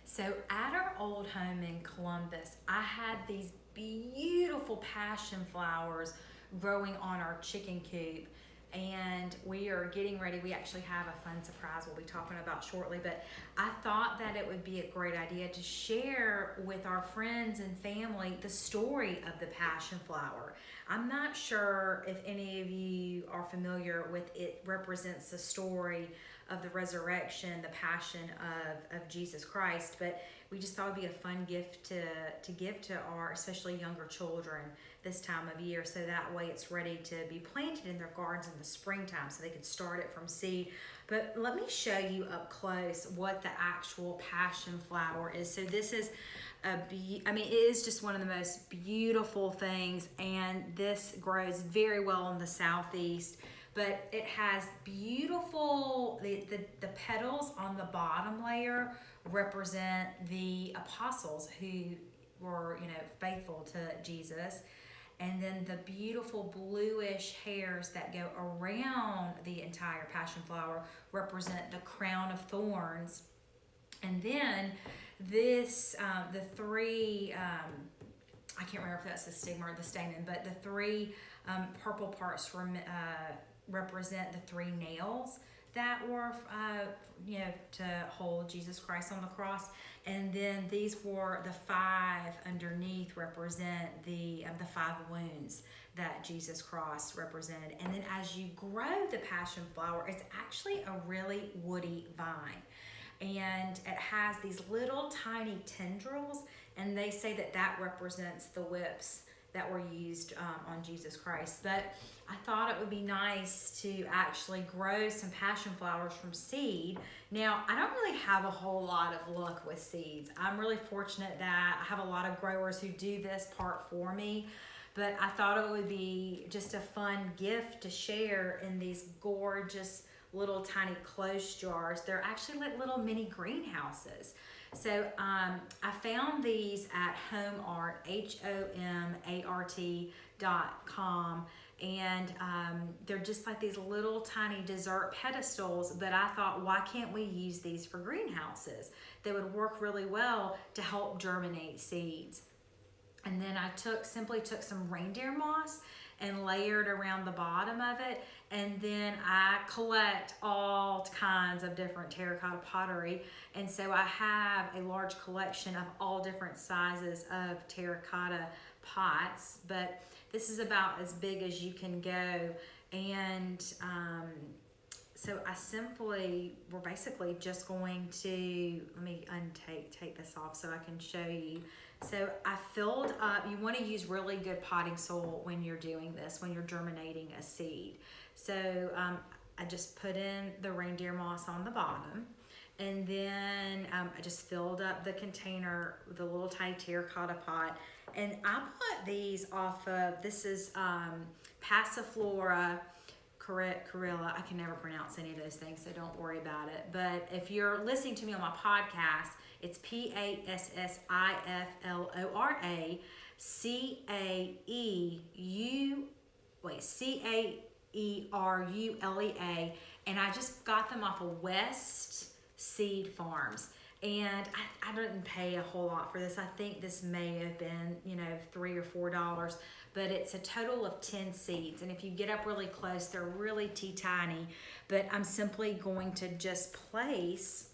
So at our old home in Columbus, I had these beautiful passion flowers growing on our chicken coop. And we are getting ready. We actually have a fun surprise we'll be talking about shortly. But I thought that it would be a great idea to share with our friends and family the story of the passion flower. I'm not sure if any of you are familiar with it. Represents the story of the resurrection, the passion of Jesus Christ. But we just thought it'd be a fun gift to give to our especially younger children this time of year, so that way it's ready to be planted in their gardens in the springtime so they could start it from seed. But let me show you up close what the actual passion flower is. So this is it is just one of the most beautiful things, and this grows very well in the southeast. But it has beautiful, the petals on the bottom layer represent the apostles who were, faithful to Jesus. And then the beautiful bluish hairs that go around the entire passion flower represent the crown of thorns. And then this, the three, I can't remember if that's the stigma or the stamen, but the three purple parts represent the three nails that were, to hold Jesus Christ on the cross. And then these were the five underneath represent the five wounds that Jesus Christ represented. And then as you grow the passion flower, it's actually a really woody vine. And it has these little tiny tendrils, and they say that represents the whips that were used on Jesus Christ. But I thought it would be nice to actually grow some passion flowers from seed. Now, I don't really have a whole lot of luck with seeds. I'm really fortunate that I have a lot of growers who do this part for me. But I thought it would be just a fun gift to share in these gorgeous little tiny close jars. They're actually like little mini greenhouses. So I found these at HomeArt, HOMART.com, and they're just like these little tiny dessert pedestals. But I thought, why can't we use these for greenhouses? They would work really well to help germinate seeds. And then I simply took some reindeer moss and layered around the bottom of it. And then I collect all kinds of different terracotta pottery. And so I have a large collection of all different sizes of terracotta pots, but this is about as big as you can go. And so we're basically just going to, let me take this off so I can show you. So I filled up, you want to use really good potting soil when you're doing this, when you're germinating a seed. So I just put in the reindeer moss on the bottom, and then I just filled up the container with a little tiny terracotta pot. And I bought these off of, this is Passiflora Carilla. I can never pronounce any of those things, so don't worry about it. But if you're listening to me on my podcast, it's Passiflora Caerulea, and I just got them off of West Seed Farms. And I didn't pay a whole lot for this. I think this may have been, $3 or $4, but it's a total of 10 seeds. And if you get up really close, they're really tiny. But I'm simply going to just place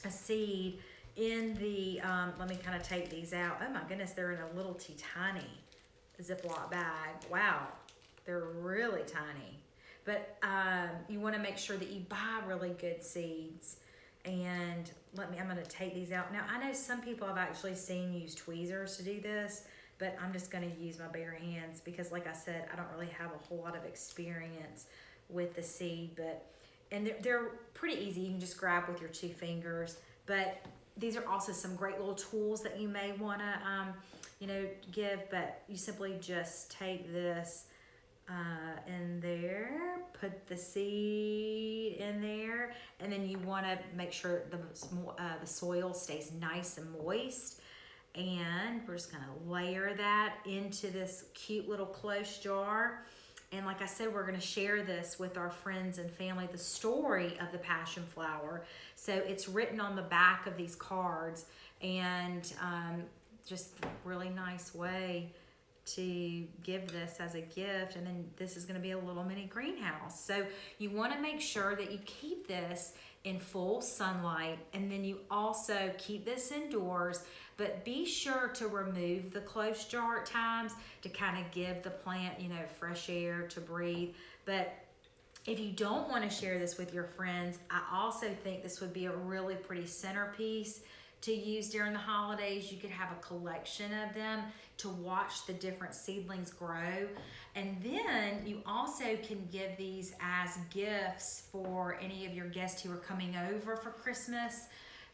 a seed in the, let me kind of take these out. Oh my goodness, they're in a little tiny Ziploc bag. Wow, they're really tiny. But you want to make sure that you buy really good seeds. And I'm going to take these out. Now, I know some people I've actually seen use tweezers to do this, but I'm just going to use my bare hands because, like I said, I don't really have a whole lot of experience with the seed. And they're pretty easy. You can just grab with your two fingers. But these are also some great little tools that you may want to, give. But you simply just take this in there, put the seed in there, and then you want to make sure the soil stays nice and moist. And we're just going to layer that into this cute little close jar. And like I said, we're going to share this with our friends and family, the story of the passion flower. So it's written on the back of these cards, and just a really nice way to give this as a gift. And then this is going to be a little mini greenhouse. So you want to make sure that you keep this in full sunlight, and then you also keep this indoors, but be sure to remove the close jar at times to kind of give the plant, you know, fresh air to breathe. But if you don't want to share this with your friends, I also think this would be a really pretty centerpiece to use during the holidays. You could have a collection of them to watch the different seedlings grow. And then you also can give these as gifts for any of your guests who are coming over for Christmas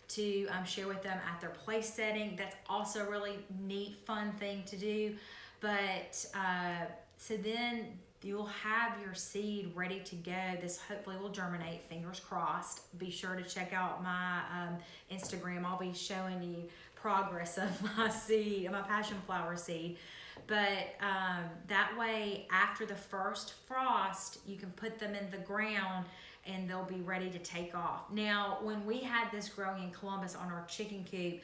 to share with them at their place setting. That's also a really neat, fun thing to do. But so then you'll have your seed ready to go. This hopefully will germinate, fingers crossed. Be sure to check out my Instagram. I'll be showing you progress of my seed, my passion flower seed. But that way, after the first frost, you can put them in the ground and they'll be ready to take off. Now, when we had this growing in Columbus on our chicken coop,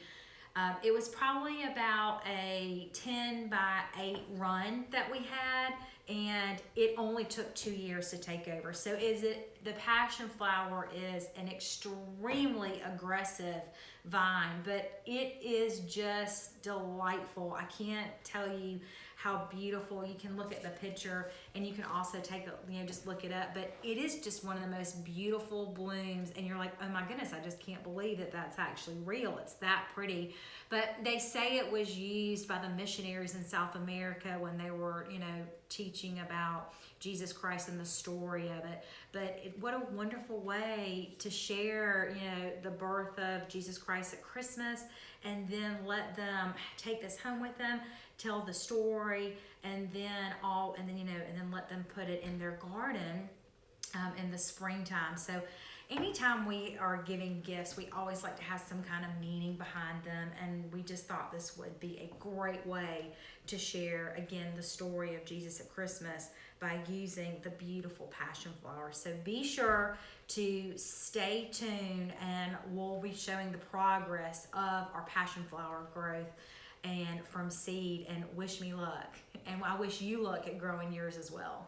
it was probably about a 10 by 8 run that we had, and it only took 2 years to take over. So the passion flower is an extremely aggressive vine, but it is just delightful. I can't tell you how beautiful. You can look at the picture, and you can also just look it up, but it is just one of the most beautiful blooms, and you're like, oh my goodness, I just can't believe that that's actually real. It's that pretty. But they say it was used by the missionaries in South America when they were, teaching about Jesus Christ and the story of it. But what a wonderful way to share, the birth of Jesus Christ at Christmas, and then let them take this home with them, tell the story, and then let them put it in their garden in the springtime. So anytime we are giving gifts, we always like to have some kind of meaning behind them, and we just thought this would be a great way to share, again, the story of Jesus at Christmas by using the beautiful passion flower. So be sure to stay tuned, and we'll be showing the progress of our passion flower growth and from seed, and wish me luck. And I wish you luck at growing yours as well.